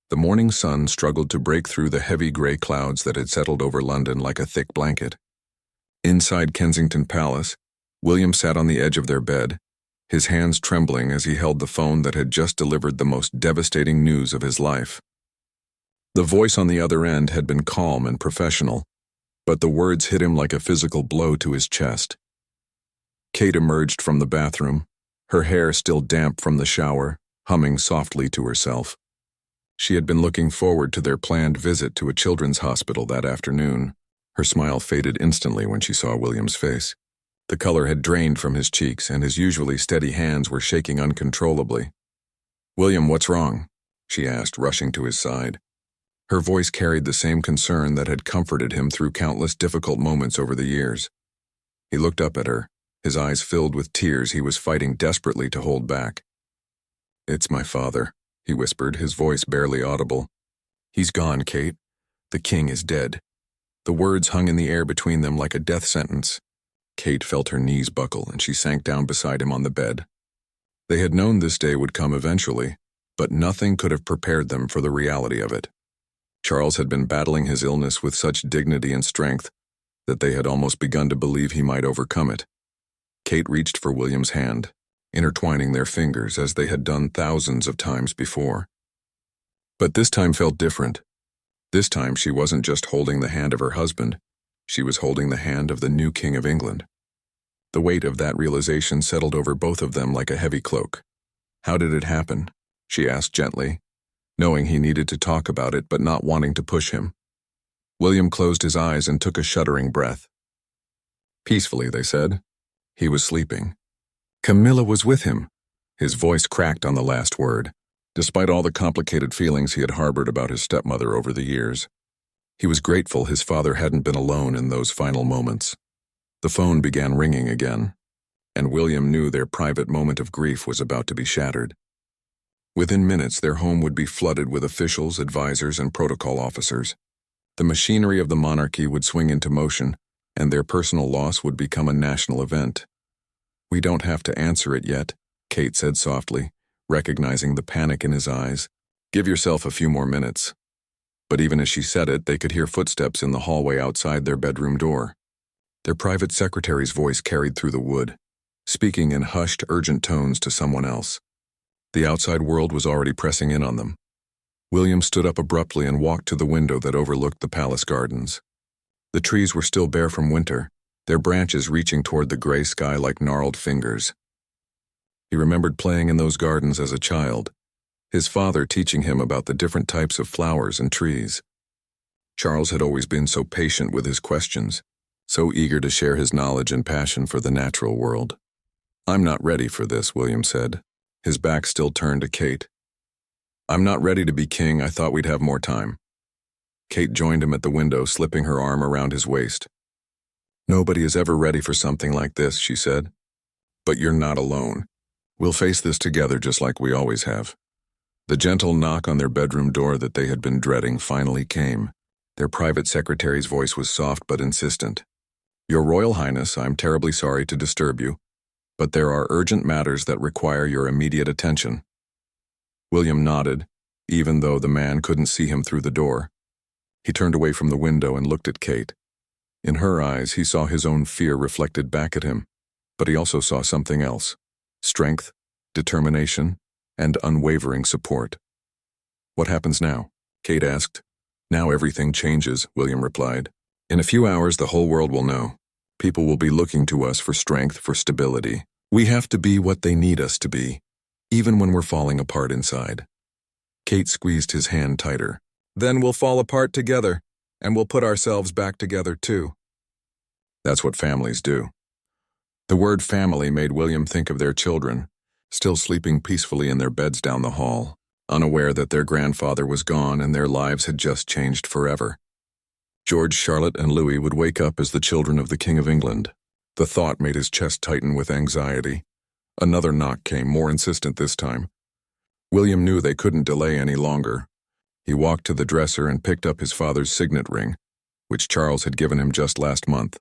The morning sun struggled to break through the heavy gray clouds that had settled over London like a thick blanket. Inside Kensington Palace, William sat on the edge of their bed, his hands trembling as he held the phone that had just delivered the most devastating news of his life. The voice on the other end had been calm and professional, but the words hit him like a physical blow to his chest. Kate emerged from the bathroom, her hair still damp from the shower, humming softly to herself. She had been looking forward to their planned visit to a children's hospital that afternoon. Her smile faded instantly when she saw William's face. The color had drained from his cheeks, and his usually steady hands were shaking uncontrollably. "William, what's wrong?" she asked, rushing to his side. Her voice carried the same concern that had comforted him through countless difficult moments over the years. He looked up at her, his eyes filled with tears he was fighting desperately to hold back. "It's my father," he whispered, his voice barely audible. "He's gone, Kate. The king is dead." The words hung in the air between them like a death sentence. Kate felt her knees buckle, and she sank down beside him on the bed. They had known this day would come eventually, but nothing could have prepared them for the reality of it. Charles had been battling his illness with such dignity and strength that they had almost begun to believe he might overcome it. Kate reached for William's hand, intertwining their fingers as they had done thousands of times before. But this time felt different. This time she wasn't just holding the hand of her husband, she was holding the hand of the new King of England. The weight of that realization settled over both of them like a heavy cloak. "How did it happen?" she asked gently, knowing he needed to talk about it but not wanting to push him. William closed his eyes and took a shuddering breath. "Peacefully," they said. He was sleeping. "Camilla was with him." His voice cracked on the last word, despite all the complicated feelings he had harbored about his stepmother over the years. He was grateful his father hadn't been alone in those final moments. The phone began ringing again, and William knew their private moment of grief was about to be shattered. Within minutes, their home would be flooded with officials, advisors, and protocol officers. The machinery of the monarchy would swing into motion, and their personal loss would become a national event. "We don't have to answer it yet," Kate said softly, recognizing the panic in his eyes. "Give yourself a few more minutes." But even as she said it, they could hear footsteps in the hallway outside their bedroom door. Their private secretary's voice carried through the wood, speaking in hushed, urgent tones to someone else. The outside world was already pressing in on them. William stood up abruptly and walked to the window that overlooked the palace gardens. The trees were still bare from winter, their branches reaching toward the gray sky like gnarled fingers. He remembered playing in those gardens as a child, his father teaching him about the different types of flowers and trees. Charles had always been so patient with his questions, so eager to share his knowledge and passion for the natural world. "I'm not ready for this," William said, his back still turned to Kate. "I'm not ready to be king. I thought we'd have more time." Kate joined him at the window, slipping her arm around his waist. "Nobody is ever ready for something like this," she said. "But you're not alone. We'll face this together just like we always have." The gentle knock on their bedroom door that they had been dreading finally came. Their private secretary's voice was soft but insistent. "Your Royal Highness, I'm terribly sorry to disturb you, but there are urgent matters that require your immediate attention." William nodded, even though the man couldn't see him through the door. He turned away from the window and looked at Kate. In her eyes, he saw his own fear reflected back at him, but he also saw something else: strength, determination, and unwavering support. "What happens now?" Kate asked. "Now everything changes," William replied. "In a few hours, the whole world will know. People will be looking to us for strength, for stability. We have to be what they need us to be, even when we're falling apart inside." Kate squeezed his hand tighter. "Then we'll fall apart together, and we'll put ourselves back together too." That's what families do. The word family made William think of their children, still sleeping peacefully in their beds down the hall, unaware that their grandfather was gone and their lives had just changed forever. George, Charlotte, and Louis would wake up as the children of the King of England. The thought made his chest tighten with anxiety. Another knock came, more insistent this time. William knew they couldn't delay any longer. He walked to the dresser and picked up his father's signet ring, which Charles had given him just last month.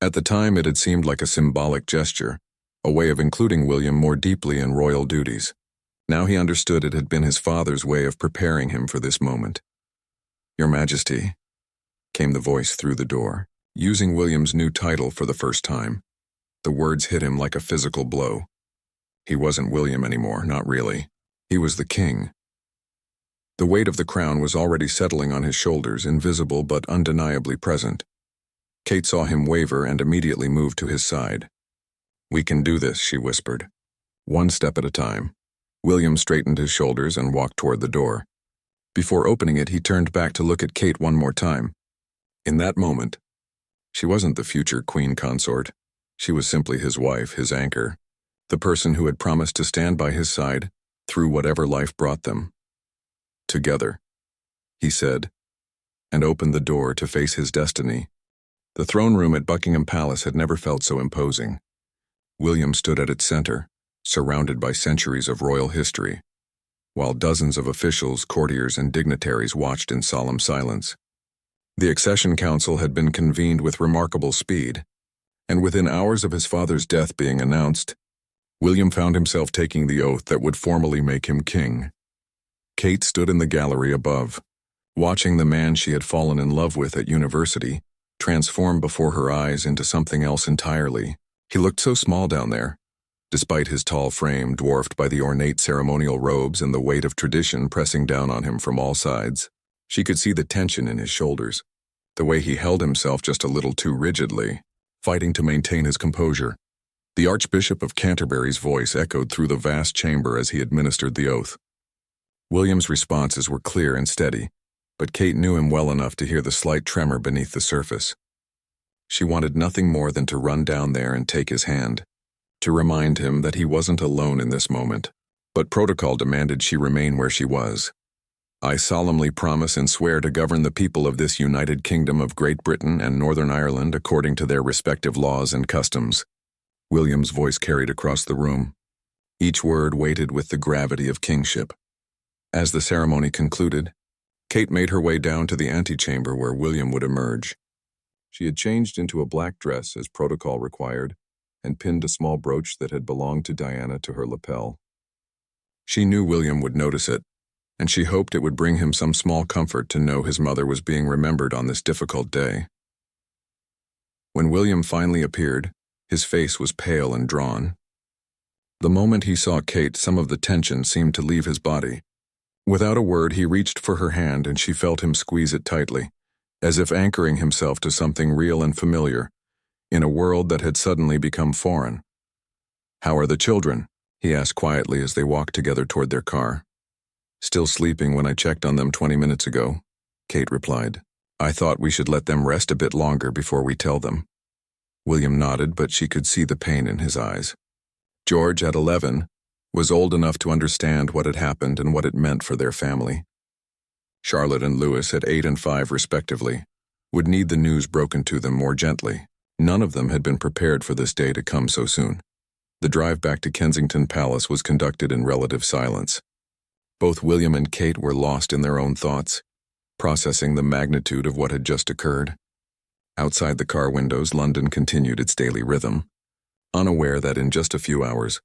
At the time, it had seemed like a symbolic gesture, a way of including William more deeply in royal duties. Now he understood it had been his father's way of preparing him for this moment. "Your Majesty," came the voice through the door, using William's new title for the first time. The words hit him like a physical blow. He wasn't William anymore, not really. He was the king. The weight of the crown was already settling on his shoulders, invisible but undeniably present. Kate saw him waver and immediately moved to his side. "We can do this," she whispered. "One step at a time." William straightened his shoulders and walked toward the door. Before opening it, he turned back to look at Kate one more time. In that moment, she wasn't the future queen consort. She was simply his wife, his anchor, the person who had promised to stand by his side through whatever life brought them. "Together," he said, and opened the door to face his destiny. The throne room at Buckingham Palace had never felt so imposing. William stood at its center, surrounded by centuries of royal history, while dozens of officials, courtiers, and dignitaries watched in solemn silence. The accession council had been convened with remarkable speed, and within hours of his father's death being announced, William found himself taking the oath that would formally make him king. Kate stood in the gallery above, watching the man she had fallen in love with at university transform before her eyes into something else entirely. He looked so small down there, despite his tall frame dwarfed by the ornate ceremonial robes and the weight of tradition pressing down on him from all sides. She could see the tension in his shoulders, the way he held himself just a little too rigidly, fighting to maintain his composure. The Archbishop of Canterbury's voice echoed through the vast chamber as he administered the oath. William's responses were clear and steady, but Kate knew him well enough to hear the slight tremor beneath the surface. She wanted nothing more than to run down there and take his hand, to remind him that he wasn't alone in this moment. But protocol demanded she remain where she was. "I solemnly promise and swear to govern the people of this United Kingdom of Great Britain and Northern Ireland according to their respective laws and customs." William's voice carried across the room, each word weighted with the gravity of kingship. As the ceremony concluded, Kate made her way down to the antechamber where William would emerge. She had changed into a black dress as protocol required and pinned a small brooch that had belonged to Diana to her lapel. She knew William would notice it, and she hoped it would bring him some small comfort to know his mother was being remembered on this difficult day. When William finally appeared, his face was pale and drawn. The moment he saw Kate, some of the tension seemed to leave his body. Without a word, he reached for her hand and she felt him squeeze it tightly, as if anchoring himself to something real and familiar, in a world that had suddenly become foreign. "How are the children?" he asked quietly as they walked together toward their car. "Still sleeping when I checked on them 20 minutes ago," Kate replied. "I thought we should let them rest a bit longer before we tell them." William nodded, but she could see the pain in his eyes. George, at 11, was old enough to understand what had happened and what it meant for their family. Charlotte and Louis, at 8 and 5 respectively, would need the news broken to them more gently. None of them had been prepared for this day to come so soon. The drive back to Kensington Palace was conducted in relative silence. Both William and Kate were lost in their own thoughts, processing the magnitude of what had just occurred. Outside the car windows, London continued its daily rhythm, unaware that in just a few hours,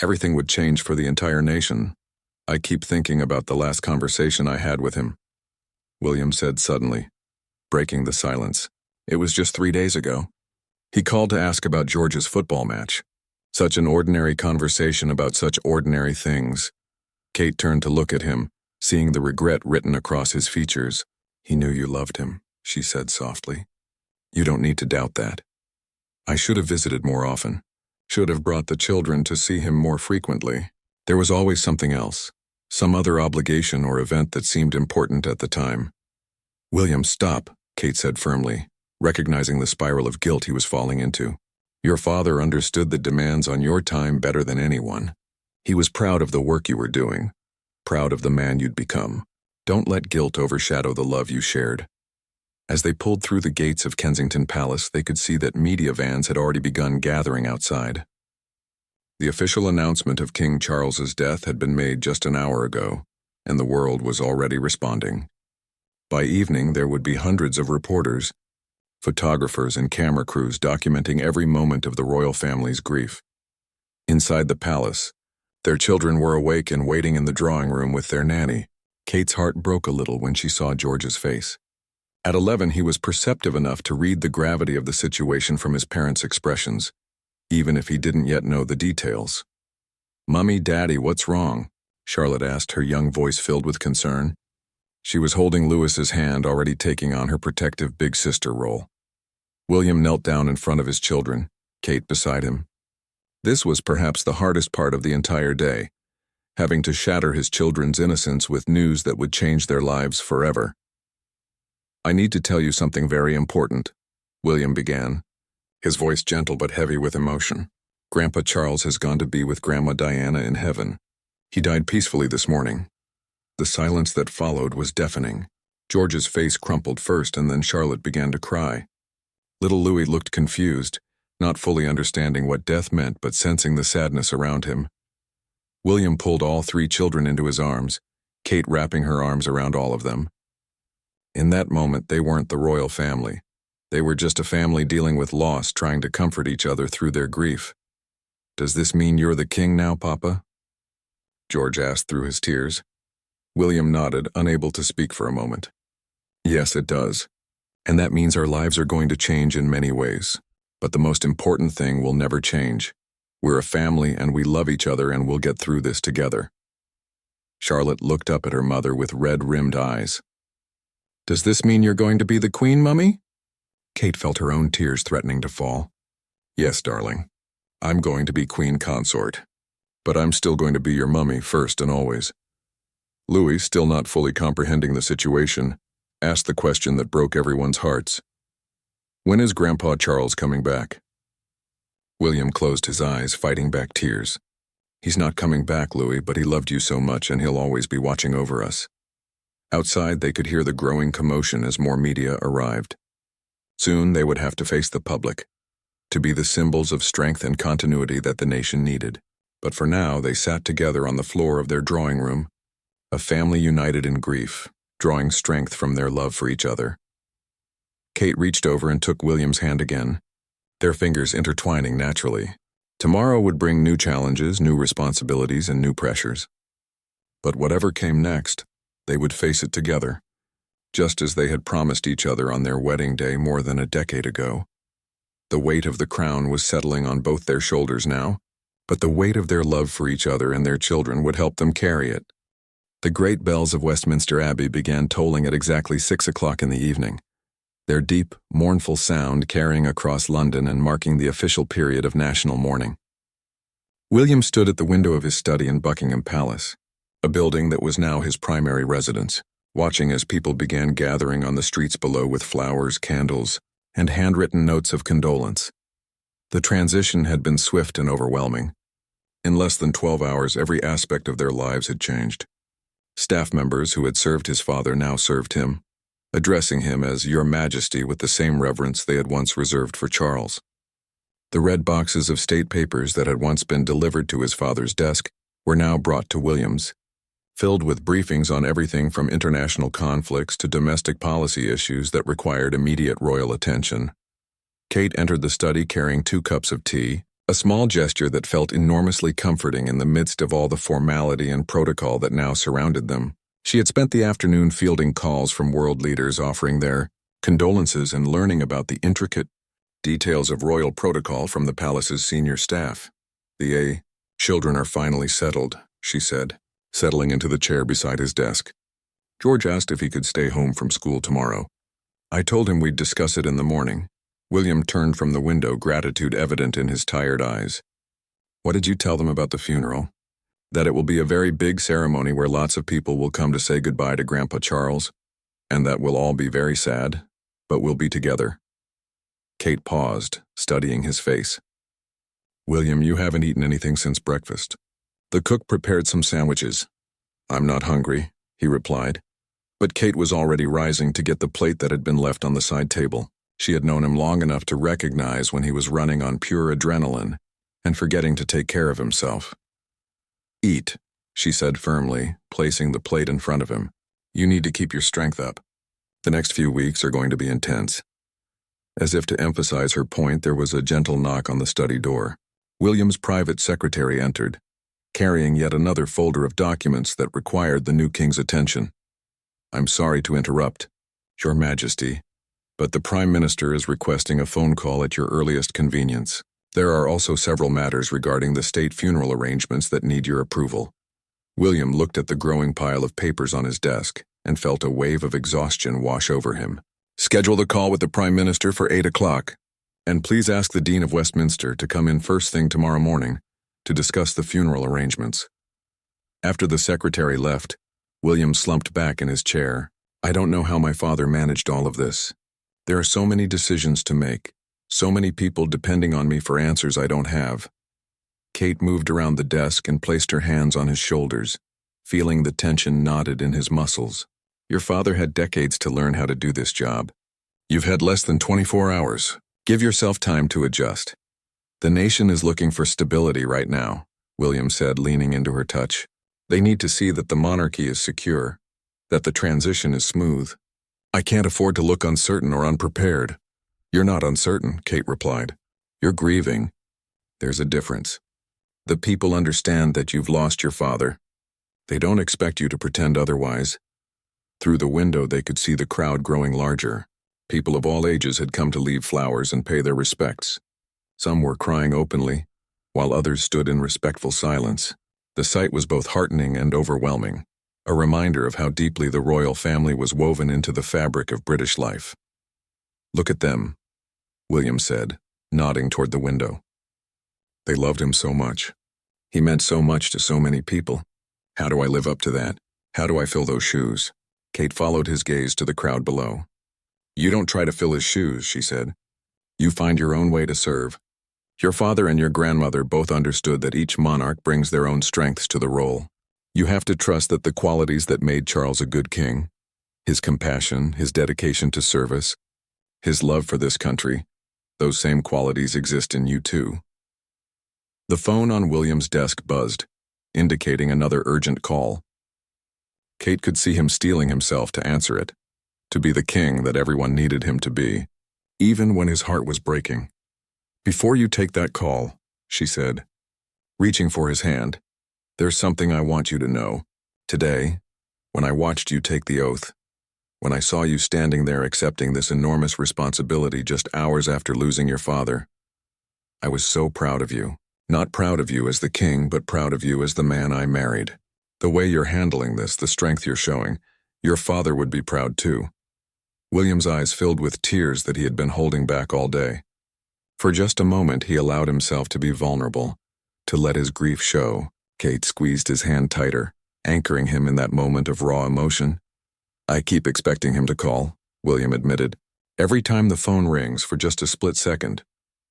everything would change for the entire nation. "I keep thinking about the last conversation I had with him," William said suddenly, breaking the silence. "It was just 3 days ago. He called to ask about George's football match. Such an ordinary conversation about such ordinary things." Kate turned to look at him, seeing the regret written across his features. "He knew you loved him," she said softly. "You don't need to doubt that. I should have visited more often. Should have brought the children to see him more frequently. There was always something else, some other obligation or event that seemed important at the time." "William, stop," Kate said firmly, recognizing the spiral of guilt he was falling into. "Your father understood the demands on your time better than anyone. He was proud of the work you were doing, proud of the man you'd become. Don't let guilt overshadow the love you shared." As they pulled through the gates of Kensington Palace, they could see that media vans had already begun gathering outside. The official announcement of King Charles's death had been made just an hour ago, and the world was already responding. By evening, there would be hundreds of reporters, photographers and camera crews documenting every moment of the royal family's grief. Inside the palace, Their children were awake and waiting in the drawing room with their nanny. Kate's heart broke a little when she saw George's face. At 11, he was perceptive enough to read the gravity of the situation from his parents' expressions, even if he didn't yet know the details. "Mummy, Daddy, what's wrong?" Charlotte asked, her young voice filled with concern. She was holding Louis's hand, already taking on her protective big sister role. William knelt down in front of his children, Kate beside him. This was perhaps the hardest part of the entire day, having to shatter his children's innocence with news that would change their lives forever. "I need to tell you something very important," William began, his voice gentle but heavy with emotion. "Grandpa Charles has gone to be with Grandma Diana in heaven. He died peacefully this morning." The silence that followed was deafening. George's face crumpled first, and then Charlotte began to cry. Little Louis looked confused, not fully understanding what death meant but sensing the sadness around him. William pulled all three children into his arms, Kate wrapping her arms around all of them. In that moment, they weren't the royal family. They were just a family dealing with loss, trying to comfort each other through their grief. "Does this mean you're the king now, Papa?" George asked through his tears. William nodded, unable to speak for a moment. "Yes, it does. And that means our lives are going to change in many ways. But the most important thing will never change. We're a family and we love each other and we'll get through this together." Charlotte looked up at her mother with red-rimmed eyes. "Does this mean you're going to be the queen, Mummy?" Kate felt her own tears threatening to fall. "Yes, darling. I'm going to be queen consort. But I'm still going to be your mummy first and always." Louis, still not fully comprehending the situation, asked the question that broke everyone's hearts. "When is Grandpa Charles coming back?" William closed his eyes, fighting back tears. "He's not coming back, Louis, but he loved you so much and he'll always be watching over us." Outside, they could hear the growing commotion as more media arrived. Soon they would have to face the public, to be the symbols of strength and continuity that the nation needed. But for now, they sat together on the floor of their drawing room, a family united in grief, drawing strength from their love for each other. Kate reached over and took William's hand again, their fingers intertwining naturally. Tomorrow would bring new challenges, new responsibilities, and new pressures. But whatever came next, they would face it together, just as they had promised each other on their wedding day more than a decade ago. The weight of the crown was settling on both their shoulders now, but the weight of their love for each other and their children would help them carry it. The great bells of Westminster Abbey began tolling at exactly 6 o'clock in the evening, their deep, mournful sound carrying across London and marking the official period of national mourning. William stood at the window of his study in Buckingham Palace, a building that was now his primary residence, watching as people began gathering on the streets below with flowers, candles, and handwritten notes of condolence. The transition had been swift and overwhelming. In less than 12 hours, every aspect of their lives had changed. Staff members who had served his father now served him, addressing him as Your Majesty with the same reverence they had once reserved for Charles. The red boxes of state papers that had once been delivered to his father's desk were now brought to William's, filled with briefings on everything from international conflicts to domestic policy issues that required immediate royal attention. Kate entered the study carrying 2 cups of tea, a small gesture that felt enormously comforting in the midst of all the formality and protocol that now surrounded them. She had spent the afternoon fielding calls from world leaders offering their condolences and learning about the intricate details of royal protocol from the palace's senior staff. "The children are finally settled," she said, settling into the chair beside his desk. "George asked if he could stay home from school tomorrow. I told him we'd discuss it in the morning." William turned from the window, gratitude evident in his tired eyes. "What did you tell them about the funeral?" "That it will be a very big ceremony where lots of people will come to say goodbye to Grandpa Charles, and that we'll all be very sad, but we'll be together." Kate paused, studying his face. "William, you haven't eaten anything since breakfast." The cook prepared some sandwiches. "I'm not hungry," he replied. But Kate was already rising to get the plate that had been left on the side table. She had known him long enough to recognize when he was running on pure adrenaline and forgetting to take care of himself. "Eat," she said firmly, placing the plate in front of him. "You need to keep your strength up. The next few weeks are going to be intense." As if to emphasize her point, there was a gentle knock on the study door. William's private secretary entered. carrying yet another folder of documents that required the new king's attention. "I'm sorry to interrupt, Your Majesty, but the Prime Minister is requesting a phone call at your earliest convenience. There are also several matters regarding the state funeral arrangements that need your approval." William looked at the growing pile of papers on his desk and felt a wave of exhaustion wash over him. "Schedule the call with the Prime Minister for 8 o'clock, and please ask the Dean of Westminster to come in first thing tomorrow morning to discuss the funeral arrangements." After the secretary left, William slumped back in his chair. "I don't know how my father managed all of this. There are so many decisions to make, so many people depending on me for answers I don't have." Kate moved around the desk and placed her hands on his shoulders, feeling the tension knotted in his muscles. "Your father had decades to learn how to do this job. You've had less than 24 hours. Give yourself time to adjust. The nation is looking for stability right now," William said, leaning into her touch. "They need to see that the monarchy is secure, that the transition is smooth. I can't afford to look uncertain or unprepared." "You're not uncertain," Kate replied. "You're grieving. There's a difference. The people understand that you've lost your father. They don't expect you to pretend otherwise." Through the window they could see the crowd growing larger. People of all ages had come to leave flowers and pay their respects. Some were crying openly, while others stood in respectful silence. The sight was both heartening and overwhelming, a reminder of how deeply the royal family was woven into the fabric of British life. "Look at them," William said, nodding toward the window. "They loved him so much. He meant so much to so many people. How do I live up to that? How do I fill those shoes?" Kate followed his gaze to the crowd below. "You don't try to fill his shoes," she said. "You find your own way to serve. Your father and your grandmother both understood that each monarch brings their own strengths to the role. You have to trust that the qualities that made Charles a good king, his compassion, his dedication to service, his love for this country, those same qualities exist in you too." The phone on William's desk buzzed, indicating another urgent call. Kate could see him steeling himself to answer it, to be the king that everyone needed him to be, even when his heart was breaking. "Before you take that call," she said, reaching for his hand, "there's something I want you to know. Today, when I watched you take the oath, when I saw you standing there accepting this enormous responsibility just hours after losing your father, I was so proud of you. Not proud of you as the king, but proud of you as the man I married. The way you're handling this, the strength you're showing, your father would be proud too." William's eyes filled with tears that he had been holding back all day. For just a moment he allowed himself to be vulnerable, to let his grief show. Kate squeezed his hand tighter, anchoring him in that moment of raw emotion. "I keep expecting him to call," William admitted. "Every time the phone rings for just a split second,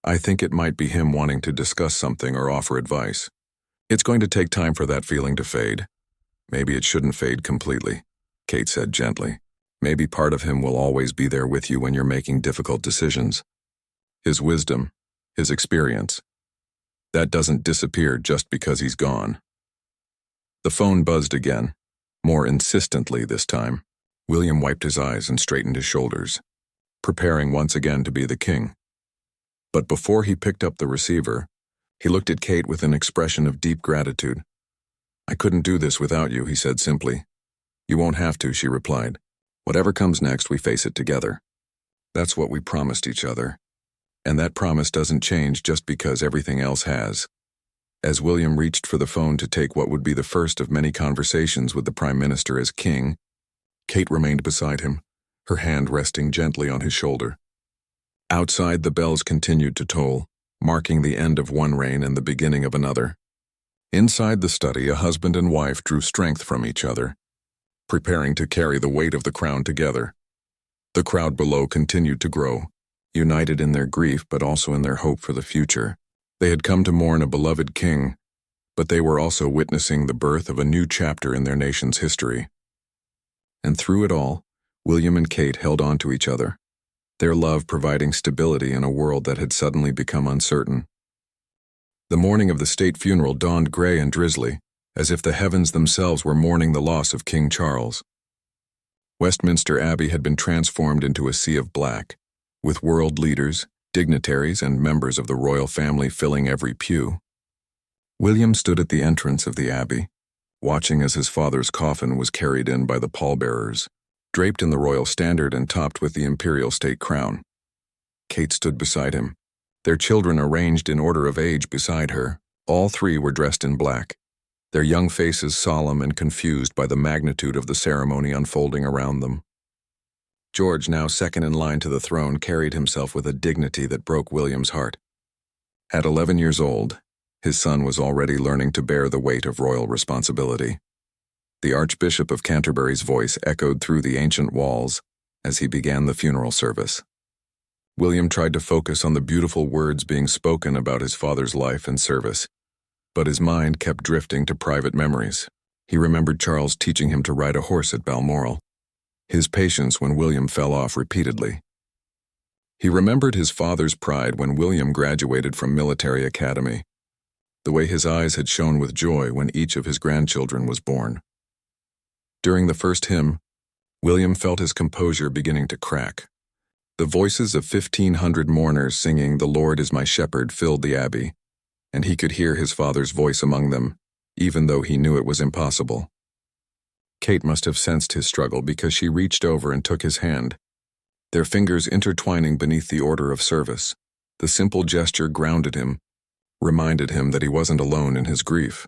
I think it might be him wanting to discuss something or offer advice. It's going to take time for that feeling to fade. Maybe it shouldn't fade completely," Kate said gently. "Maybe part of him will always be there with you when you're making difficult decisions. His wisdom, his experience, that doesn't disappear just because he's gone." The phone buzzed again, more insistently this time. William wiped his eyes and straightened his shoulders, preparing once again to be the king. But before he picked up the receiver, he looked at Kate with an expression of deep gratitude. "I couldn't do this without you," he said simply. "You won't have to," she replied. "Whatever comes next, we face it together. That's what we promised each other. And that promise doesn't change just because everything else has." As William reached for the phone to take what would be the first of many conversations with the Prime Minister as king, Kate remained beside him, her hand resting gently on his shoulder. Outside, the bells continued to toll, marking the end of one reign and the beginning of another. Inside the study, a husband and wife drew strength from each other, preparing to carry the weight of the crown together. The crowd below continued to grow, united in their grief but also in their hope for the future. They had come to mourn a beloved king, but they were also witnessing the birth of a new chapter in their nation's history. And through it all, William and Kate held on to each other, their love providing stability in a world that had suddenly become uncertain. The morning of the state funeral dawned gray and drizzly, as if the heavens themselves were mourning the loss of King Charles. Westminster Abbey had been transformed into a sea of black, with world leaders, dignitaries, and members of the royal family filling every pew. William stood at the entrance of the abbey, watching as his father's coffin was carried in by the pallbearers, draped in the royal standard and topped with the imperial state crown. Kate stood beside him, their children arranged in order of age beside her. All three were dressed in black, their young faces solemn and confused by the magnitude of the ceremony unfolding around them. George, now second in line to the throne, carried himself with a dignity that broke William's heart. At 11 years old, his son was already learning to bear the weight of royal responsibility. The Archbishop of Canterbury's voice echoed through the ancient walls as he began the funeral service. William tried to focus on the beautiful words being spoken about his father's life and service, but his mind kept drifting to private memories. He remembered Charles teaching him to ride a horse at Balmoral, his patience when William fell off repeatedly. He remembered his father's pride when William graduated from military academy, the way his eyes had shone with joy when each of his grandchildren was born. During the first hymn, William felt his composure beginning to crack. The voices of 1,500 mourners singing "The Lord is my shepherd" filled the abbey, and he could hear his father's voice among them, even though he knew it was impossible. Kate must have sensed his struggle because she reached over and took his hand, their fingers intertwining beneath the order of service. The simple gesture grounded him, reminded him that he wasn't alone in his grief.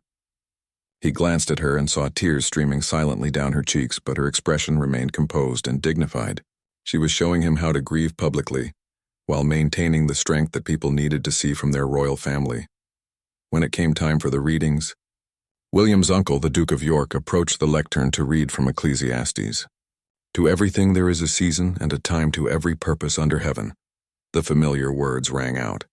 He glanced at her and saw tears streaming silently down her cheeks, but her expression remained composed and dignified. She was showing him how to grieve publicly, while maintaining the strength that people needed to see from their royal family. When it came time for the readings, William's uncle, the Duke of York, approached the lectern to read from Ecclesiastes. "To everything there is a season and a time to every purpose under heaven," the familiar words rang out.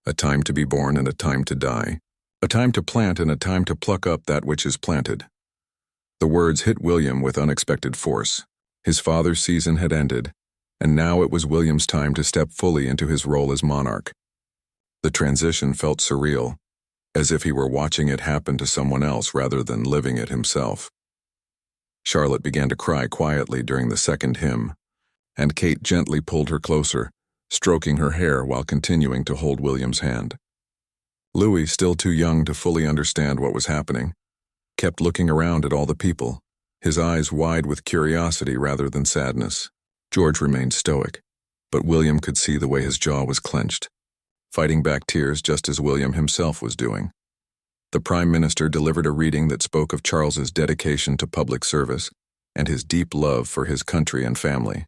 A time to be born and a time to die, a time to plant and a time to pluck up that which is planted. The words hit William with unexpected force. His father's season had ended, and now it was William's time to step fully into his role as monarch. The transition felt surreal, as if he were watching it happen to someone else rather than living it himself. Charlotte began to cry quietly during the second hymn, and Kate gently pulled her closer, stroking her hair while continuing to hold William's hand. Louis, still too young to fully understand what was happening, kept looking around at all the people, his eyes wide with curiosity rather than sadness. George remained stoic, but William could see the way his jaw was clenched, fighting back tears just as William himself was doing. The Prime Minister delivered a reading that spoke of Charles's dedication to public service and his deep love for his country and family.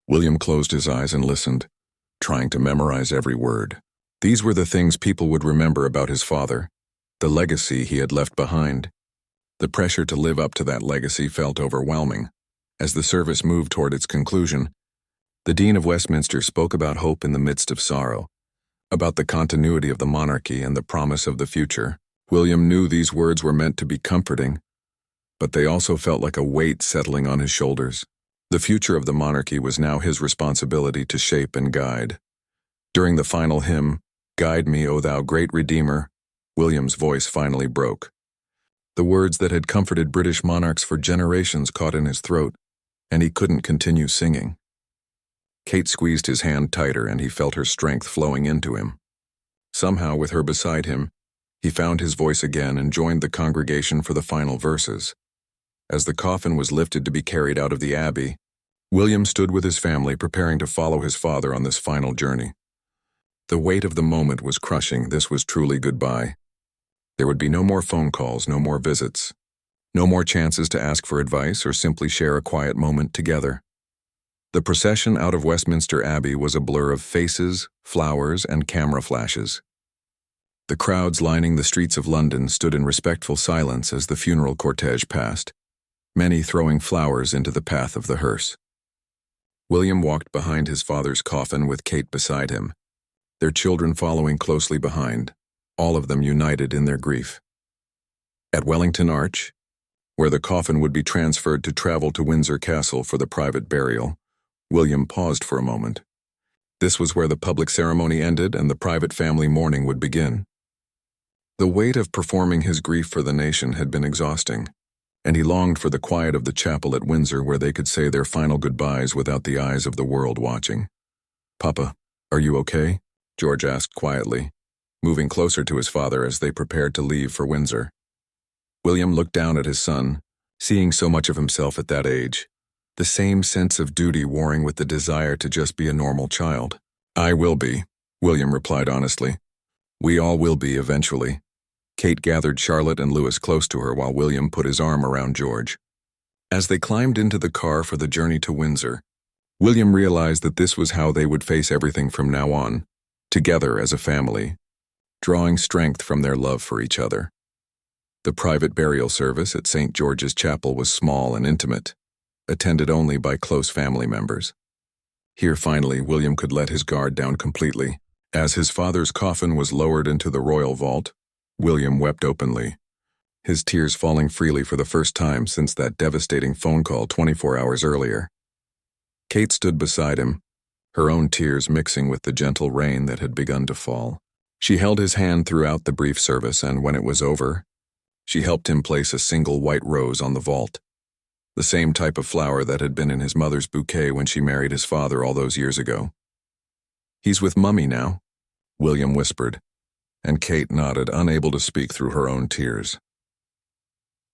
William closed his eyes and listened, trying to memorize every word. These were the things people would remember about his father, the legacy he had left behind. The pressure to live up to that legacy felt overwhelming. As the service moved toward its conclusion, the Dean of Westminster spoke about hope in the midst of sorrow, about the continuity of the monarchy and the promise of the future. William knew these words were meant to be comforting, but they also felt like a weight settling on his shoulders. The future of the monarchy was now his responsibility to shape and guide. During the final hymn, "Guide me, O thou great Redeemer," William's voice finally broke. The words that had comforted British monarchs for generations caught in his throat, and he couldn't continue singing. Kate squeezed his hand tighter, and he felt her strength flowing into him. Somehow, with her beside him, he found his voice again and joined the congregation for the final verses. As the coffin was lifted to be carried out of the abbey, William stood with his family preparing to follow his father on this final journey. The weight of the moment was crushing. This was truly goodbye. There would be no more phone calls, no more visits, no more chances to ask for advice or simply share a quiet moment together. The procession out of Westminster Abbey was a blur of faces, flowers, and camera flashes. The crowds lining the streets of London stood in respectful silence as the funeral cortege passed, many throwing flowers into the path of the hearse. William walked behind his father's coffin with Kate beside him, their children following closely behind, all of them united in their grief. At Wellington Arch, where the coffin would be transferred to travel to Windsor Castle for the private burial, William paused for a moment. This was where the public ceremony ended and the private family mourning would begin. The weight of performing his grief for the nation had been exhausting, and he longed for the quiet of the chapel at Windsor where they could say their final goodbyes without the eyes of the world watching. "Papa, are you okay?" George asked quietly, moving closer to his father as they prepared to leave for Windsor. William looked down at his son, seeing so much of himself at that age, the same sense of duty warring with the desire to just be a normal child. "I will be," William replied honestly. "We all will be eventually." Kate gathered Charlotte and Louis close to her while William put his arm around George. As they climbed into the car for the journey to Windsor, William realized that this was how they would face everything from now on, together as a family, drawing strength from their love for each other. The private burial service at St. George's Chapel was small and intimate, attended only by close family members. Here finally William could let his guard down completely. As his father's coffin was lowered into the royal vault, William wept openly, his tears falling freely for the first time since that devastating phone call 24 hours earlier. Kate stood beside him, her own tears mixing with the gentle rain that had begun to fall. She held his hand throughout the brief service, and when it was over, she helped him place a single white rose on the vault, the same type of flower that had been in his mother's bouquet when she married his father all those years ago. "He's with Mummy now," William whispered, and Kate nodded, unable to speak through her own tears.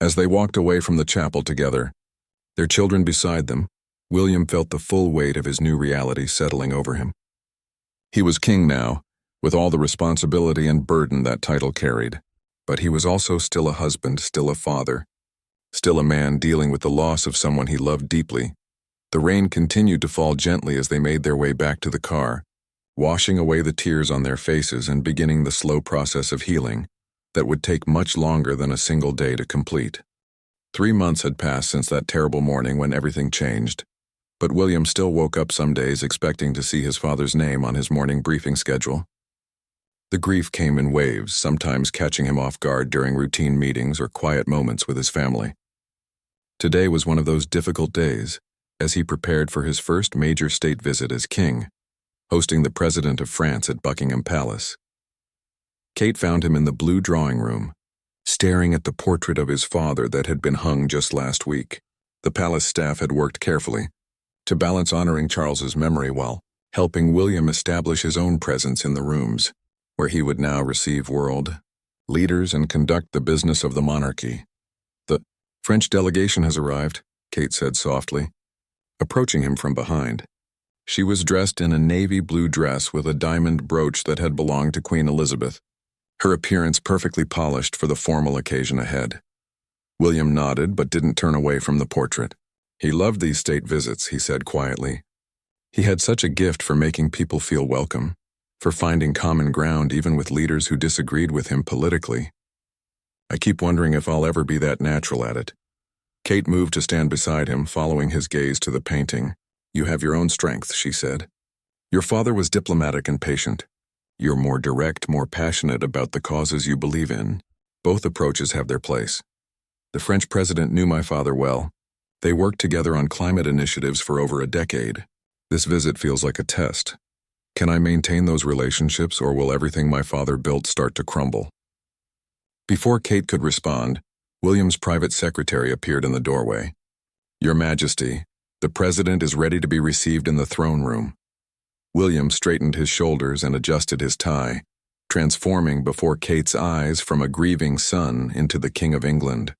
As they walked away from the chapel together, their children beside them, William felt the full weight of his new reality settling over him. He was king now, with all the responsibility and burden that title carried, but he was also still a husband, still a father, still a man dealing with the loss of someone he loved deeply. The rain continued to fall gently as they made their way back to the car, washing away the tears on their faces and beginning the slow process of healing that would take much longer than a single day to complete. 3 months had passed since that terrible morning when everything changed, but William still woke up some days expecting to see his father's name on his morning briefing schedule. The grief came in waves, sometimes catching him off guard during routine meetings or quiet moments with his family. Today was one of those difficult days, as he prepared for his first major state visit as king, hosting the President of France at Buckingham Palace. Kate found him in the blue drawing room, staring at the portrait of his father that had been hung just last week. The palace staff had worked carefully to balance honoring Charles's memory while helping William establish his own presence in the rooms, where he would now receive world leaders and conduct the business of the monarchy. "The French delegation has arrived," Kate said softly, approaching him from behind. She was dressed in a navy blue dress with a diamond brooch that had belonged to Queen Elizabeth, her appearance perfectly polished for the formal occasion ahead. William nodded but didn't turn away from the portrait. He loved these state visits, he said quietly. He had such a gift for making people feel welcome, for finding common ground even with leaders who disagreed with him politically. "I keep wondering if I'll ever be that natural at it." Kate moved to stand beside him, following his gaze to the painting. "You have your own strength," she said. "Your father was diplomatic and patient. You're more direct, more passionate about the causes you believe in. Both approaches have their place. The French president knew my father well. They worked together on climate initiatives for over a decade. This visit feels like a test. Can I maintain those relationships, or will everything my father built start to crumble?" Before Kate could respond, William's private secretary appeared in the doorway. "Your Majesty, the president is ready to be received in the throne room." William straightened his shoulders and adjusted his tie, transforming before Kate's eyes from a grieving son into the King of England.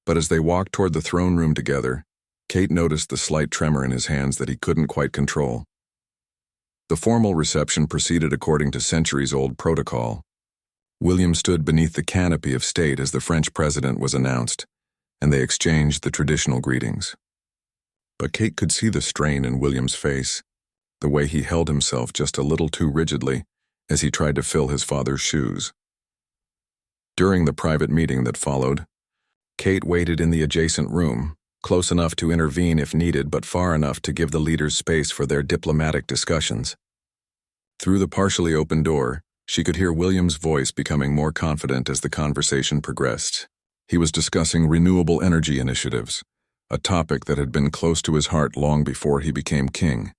But as they walked toward the throne room together, Kate noticed the slight tremor in his hands that he couldn't quite control. The formal reception proceeded according to centuries-old protocol. William stood beneath the canopy of state as the French president was announced, and they exchanged the traditional greetings. But Kate could see the strain in William's face, the way he held himself just a little too rigidly as he tried to fill his father's shoes. During the private meeting that followed, Kate waited in the adjacent room, close enough to intervene if needed but far enough to give the leaders space for their diplomatic discussions. Through the partially open door, she could hear William's voice becoming more confident as the conversation progressed. He was discussing renewable energy initiatives, a topic that had been close to his heart long before he became king.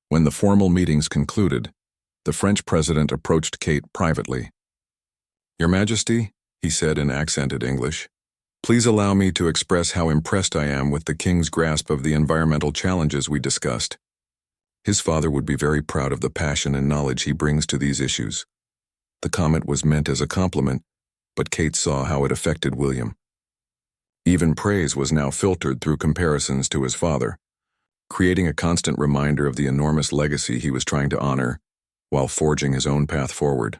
When the formal meetings concluded, the French president approached Kate privately. "Your Majesty," he said in accented English, "please allow me to express how impressed I am with the king's grasp of the environmental challenges we discussed. His father would be very proud of the passion and knowledge he brings to these issues. The comment was meant as a compliment, but Kate saw how it affected William. Even praise was now filtered through comparisons to his father, creating a constant reminder of the enormous legacy he was trying to honor while forging his own path forward.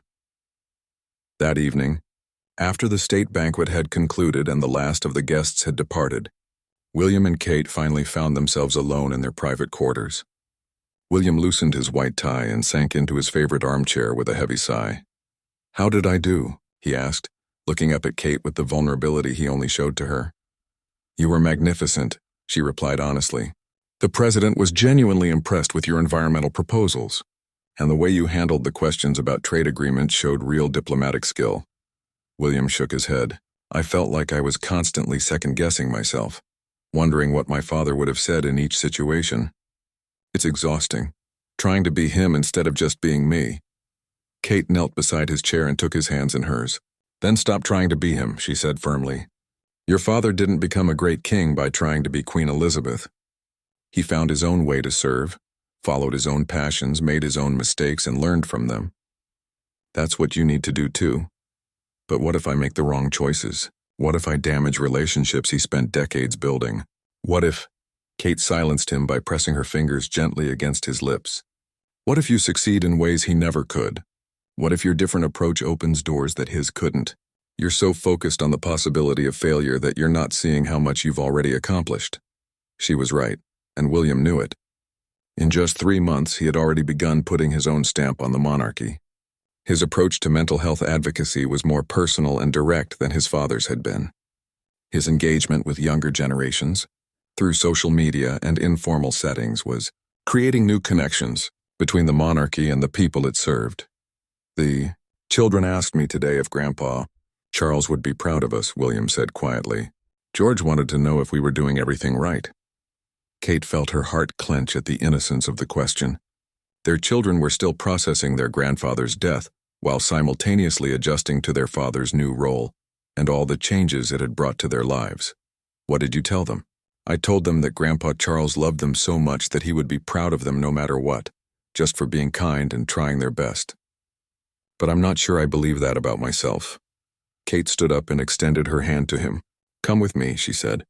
That evening, after the state banquet had concluded and the last of the guests had departed, William and Kate finally found themselves alone in their private quarters. William loosened his white tie and sank into his favorite armchair with a heavy sigh. "How did I do?" he asked, looking up at Kate with the vulnerability he only showed to her. "You were magnificent," she replied honestly. "The president was genuinely impressed with your environmental proposals, and the way you handled the questions about trade agreements showed real diplomatic skill." William shook his head. "I felt like I was constantly second-guessing myself, wondering what my father would have said in each situation. It's exhausting, trying to be him instead of just being me." Kate knelt beside his chair and took his hands in hers. "Then stop trying to be him," she said firmly. "Your father didn't become a great king by trying to be Queen Elizabeth. He found his own way to serve, followed his own passions, made his own mistakes, and learned from them. That's what you need to do too. But what if I make the wrong choices? What if I damage relationships he spent decades building? What if—" Kate silenced him by pressing her fingers gently against his lips. "What if you succeed in ways he never could? What if your different approach opens doors that his couldn't? You're so focused on the possibility of failure that you're not seeing how much you've already accomplished." She was right, and William knew it. In just 3 months, he had already begun putting his own stamp on the monarchy. His approach to mental health advocacy was more personal and direct than his father's had been. His engagement with younger generations, through social media and informal settings, was creating new connections between the monarchy and the people it served. "The children asked me today if Grandpa Charles would be proud of us," William said quietly. "George wanted to know if we were doing everything right." Kate felt her heart clench at the innocence of the question. Their children were still processing their grandfather's death while simultaneously adjusting to their father's new role and all the changes it had brought to their lives. "What did you tell them?" "I told them that Grandpa Charles loved them so much that he would be proud of them no matter what, just for being kind and trying their best. But I'm not sure I believe that about myself." Kate stood up and extended her hand to him. "Come with me," she said.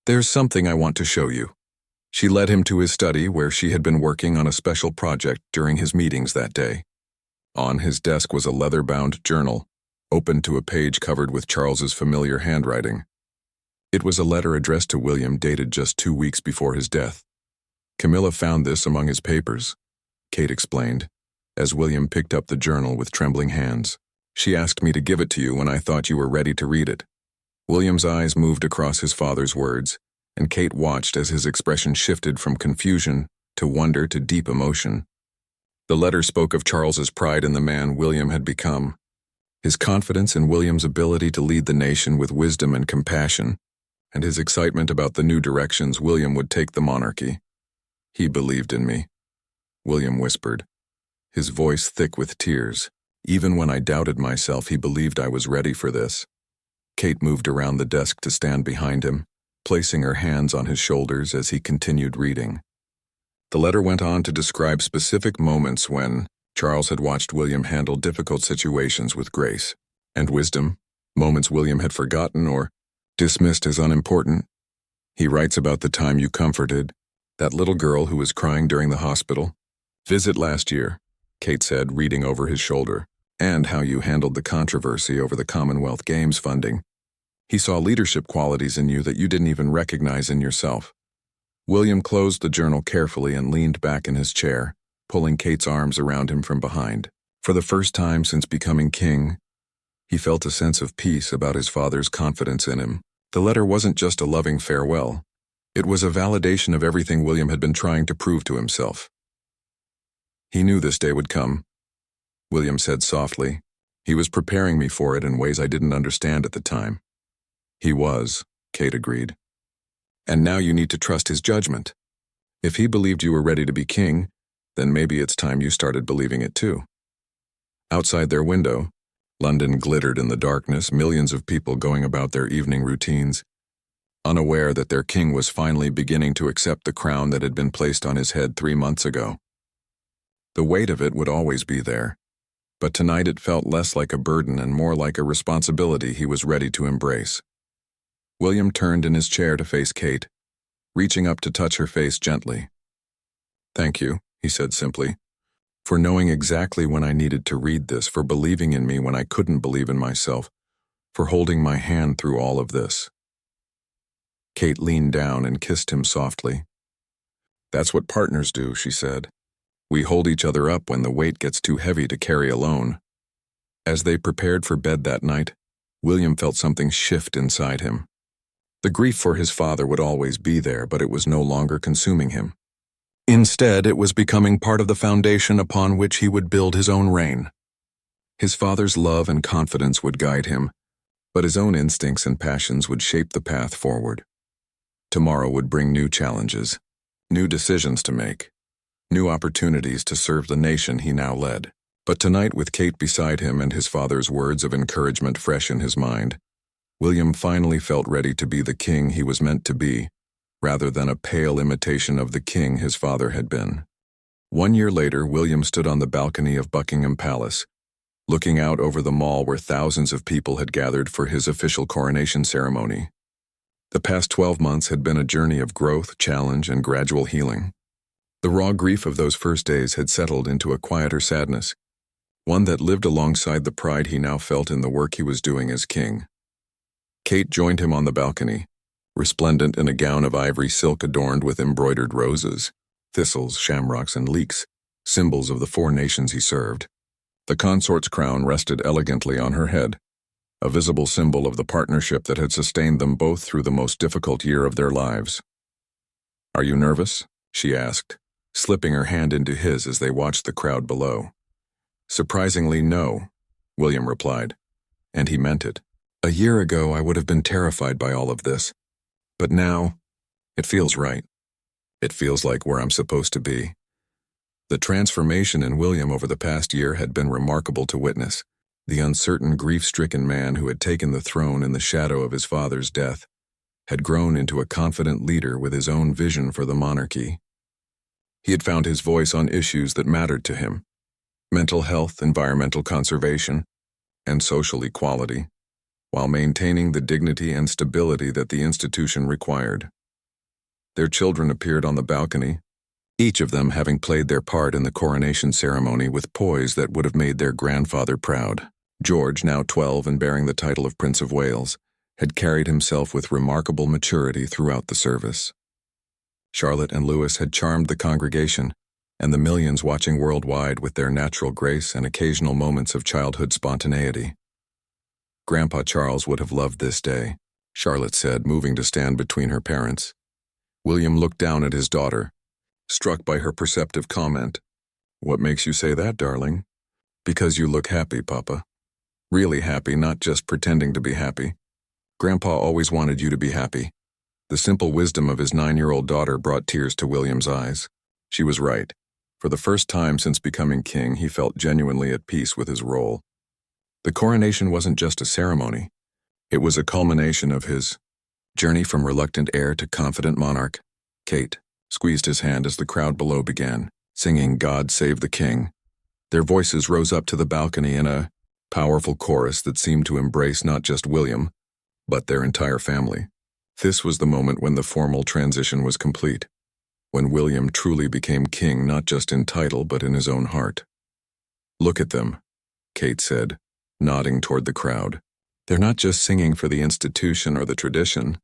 "There's something I want to show you." She led him to his study where she had been working on a special project during his meetings that day. On his desk was a leather-bound journal, open to a page covered with Charles's familiar handwriting. It was a letter addressed to William dated just 2 weeks before his death. "Camilla found this among his papers," Kate explained, as William picked up the journal with trembling hands. "She asked me to give it to you when I thought you were ready to read it." William's eyes moved across his father's words, and Kate watched as his expression shifted from confusion to wonder to deep emotion. The letter spoke of Charles's pride in the man William had become, his confidence in William's ability to lead the nation with wisdom and compassion, and his excitement about the new directions William would take the monarchy. "He believed in me," William whispered, his voice thick with tears. "Even when I doubted myself, he believed I was ready for this." Kate moved around the desk to stand behind him, placing her hands on his shoulders as he continued reading. The letter went on to describe specific moments when Charles had watched William handle difficult situations with grace and wisdom, moments William had forgotten or dismissed as unimportant. He writes about the time you comforted that little girl who was crying during the hospital visit last year, Kate said, reading over his shoulder, and how you handled the controversy over the Commonwealth Games funding. He saw leadership qualities in you that you didn't even recognize in yourself. William closed the journal carefully and leaned back in his chair, pulling Kate's arms around him from behind. For the first time since becoming king, he felt a sense of peace about his father's confidence in him. The letter wasn't just a loving farewell. It was a validation of everything William had been trying to prove to himself. "He knew this day would come," William said softly. "He was preparing me for it in ways I didn't understand at the time." "He was," Kate agreed. "And now you need to trust his judgment. If he believed you were ready to be king, then maybe it's time you started believing it too." Outside their window, London glittered in the darkness, millions of people going about their evening routines, unaware that their king was finally beginning to accept the crown that had been placed on his head 3 months ago. The weight of it would always be there, but tonight it felt less like a burden and more like a responsibility he was ready to embrace. William turned in his chair to face Kate, reaching up to touch her face gently. "Thank you," he said simply, "for knowing exactly when I needed to read this, for believing in me when I couldn't believe in myself, for holding my hand through all of this." Kate leaned down and kissed him softly. "That's what partners do," she said. "We hold each other up when the weight gets too heavy to carry alone." As they prepared for bed that night, William felt something shift inside him. The grief for his father would always be there, but it was no longer consuming him. Instead, it was becoming part of the foundation upon which he would build his own reign. His father's love and confidence would guide him, but his own instincts and passions would shape the path forward. Tomorrow would bring new challenges, new decisions to make, new opportunities to serve the nation he now led. But tonight, with Kate beside him and his father's words of encouragement fresh in his mind, William finally felt ready to be the king he was meant to be, rather than a pale imitation of the king his father had been. 1 year later, William stood on the balcony of Buckingham Palace, looking out over the mall where thousands of people had gathered for his official coronation ceremony. The past 12 months had been a journey of growth, challenge, and gradual healing. The raw grief of those first days had settled into a quieter sadness, one that lived alongside the pride he now felt in the work he was doing as king. Kate joined him on the balcony, resplendent in a gown of ivory silk adorned with embroidered roses, thistles, shamrocks, and leeks, symbols of the 4 nations he served. The consort's crown rested elegantly on her head, a visible symbol of the partnership that had sustained them both through the most difficult year of their lives. "Are you nervous?" she asked, slipping her hand into his as they watched the crowd below. "Surprisingly, no," William replied, and he meant it. "A year ago, I would have been terrified by all of this, but now, it feels right. It feels like where I'm supposed to be." The transformation in William over the past year had been remarkable to witness. The uncertain, grief-stricken man who had taken the throne in the shadow of his father's death had grown into a confident leader with his own vision for the monarchy. He had found his voice on issues that mattered to him: mental health, environmental conservation, and social equality, while maintaining the dignity and stability that the institution required. Their children appeared on the balcony, each of them having played their part in the coronation ceremony with poise that would have made their grandfather proud. George, now 12 and bearing the title of Prince of Wales, had carried himself with remarkable maturity throughout the service. Charlotte and Louis had charmed the congregation, and the millions watching worldwide with their natural grace and occasional moments of childhood spontaneity. "Grandpa Charles would have loved this day," Charlotte said, moving to stand between her parents. William looked down at his daughter, struck by her perceptive comment. "What makes you say that, darling?" "Because you look happy, Papa. Really happy, not just pretending to be happy. Grandpa always wanted you to be happy." The simple wisdom of his 9-year-old daughter brought tears to William's eyes. She was right. For the first time since becoming king, he felt genuinely at peace with his role. The coronation wasn't just a ceremony. It was a culmination of his journey from reluctant heir to confident monarch. Kate squeezed his hand as the crowd below began, singing "God Save the King." Their voices rose up to the balcony in a powerful chorus that seemed to embrace not just William, but their entire family. This was the moment when the formal transition was complete, when William truly became king not just in title but in his own heart. "Look at them," Kate said, nodding toward the crowd. "They're not just singing for the institution or the tradition.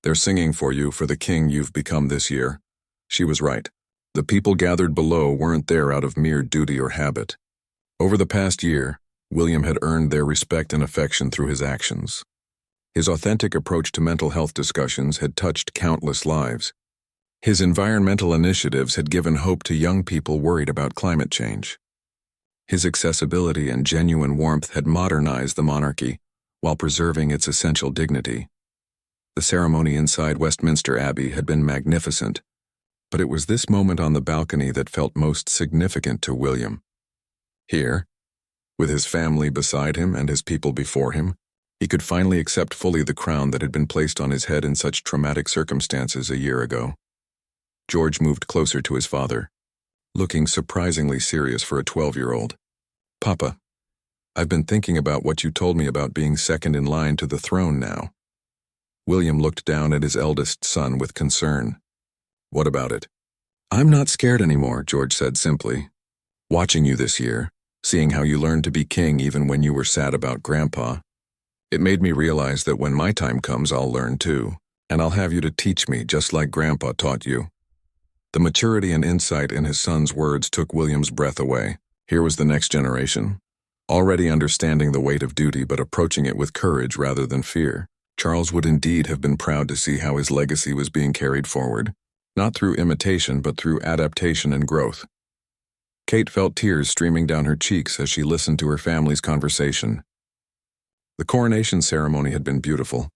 They're singing for you, for the king you've become this year." She was right. The people gathered below weren't there out of mere duty or habit. Over the past year, William had earned their respect and affection through his actions. His authentic approach to mental health discussions had touched countless lives. His environmental initiatives had given hope to young people worried about climate change. His accessibility and genuine warmth had modernized the monarchy while preserving its essential dignity. The ceremony inside Westminster Abbey had been magnificent, but it was this moment on the balcony that felt most significant to William. Here, with his family beside him and his people before him, he could finally accept fully the crown that had been placed on his head in such traumatic circumstances a year ago. George moved closer to his father, looking surprisingly serious for a 12-year-old. "Papa, I've been thinking about what you told me about being second in line to the throne now." William looked down at his eldest son with concern. "What about it?" "I'm not scared anymore," George said simply. "Watching you this year, seeing how you learned to be king even when you were sad about Grandpa, it made me realize that when my time comes I'll learn too, and I'll have you to teach me just like Grandpa taught you." The maturity and insight in his son's words took William's breath away. Here was the next generation, already understanding the weight of duty but approaching it with courage rather than fear. Charles would indeed have been proud to see how his legacy was being carried forward, not through imitation but through adaptation and growth. Kate felt tears streaming down her cheeks as she listened to her family's conversation. The coronation ceremony had been beautiful,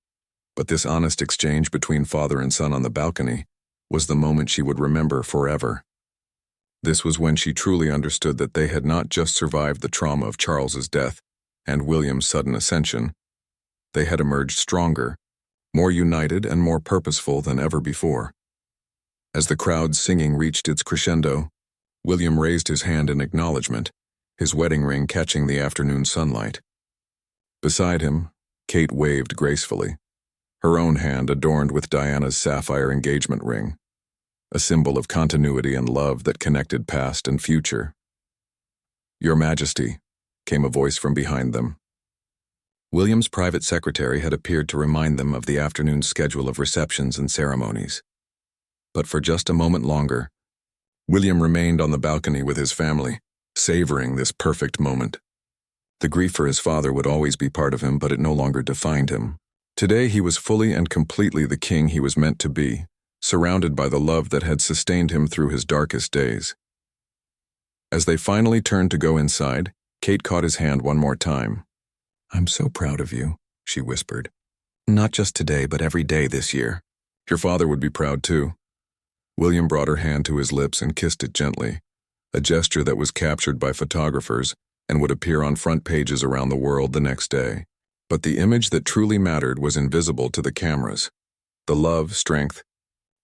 but this honest exchange between father and son on the balcony was the moment she would remember forever. This was when she truly understood that they had not just survived the trauma of Charles's death and William's sudden ascension. They had emerged stronger, more united and more purposeful than ever before. As the crowd's singing reached its crescendo, William raised his hand in acknowledgement, his wedding ring catching the afternoon sunlight. Beside him, Kate waved gracefully, her own hand adorned with Diana's sapphire engagement ring, a symbol of continuity and love that connected past and future. "Your Majesty," came a voice from behind them. William's private secretary had appeared to remind them of the afternoon's schedule of receptions and ceremonies. But for just a moment longer, William remained on the balcony with his family, savoring this perfect moment. The grief for his father would always be part of him, but it no longer defined him. Today he was fully and completely the king he was meant to be, surrounded by the love that had sustained him through his darkest days. As they finally turned to go inside, Kate caught his hand one more time. "I'm so proud of you," she whispered. "Not just today, but every day this year. Your father would be proud too." William brought her hand to his lips and kissed it gently, a gesture that was captured by photographers and would appear on front pages around the world the next day. But the image that truly mattered was invisible to the cameras. The love, strength,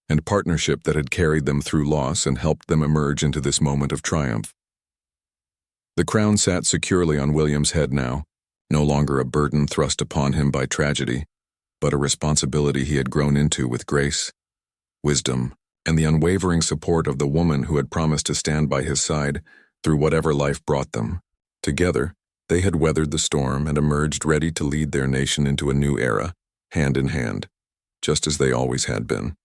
and partnership that had carried them through loss and helped them emerge into this moment of triumph. The crown sat securely on William's head now, no longer a burden thrust upon him by tragedy, but a responsibility he had grown into with grace, wisdom, and the unwavering support of the woman who had promised to stand by his side through whatever life brought them. Together, they had weathered the storm and emerged ready to lead their nation into a new era, hand in hand, just as they always had been.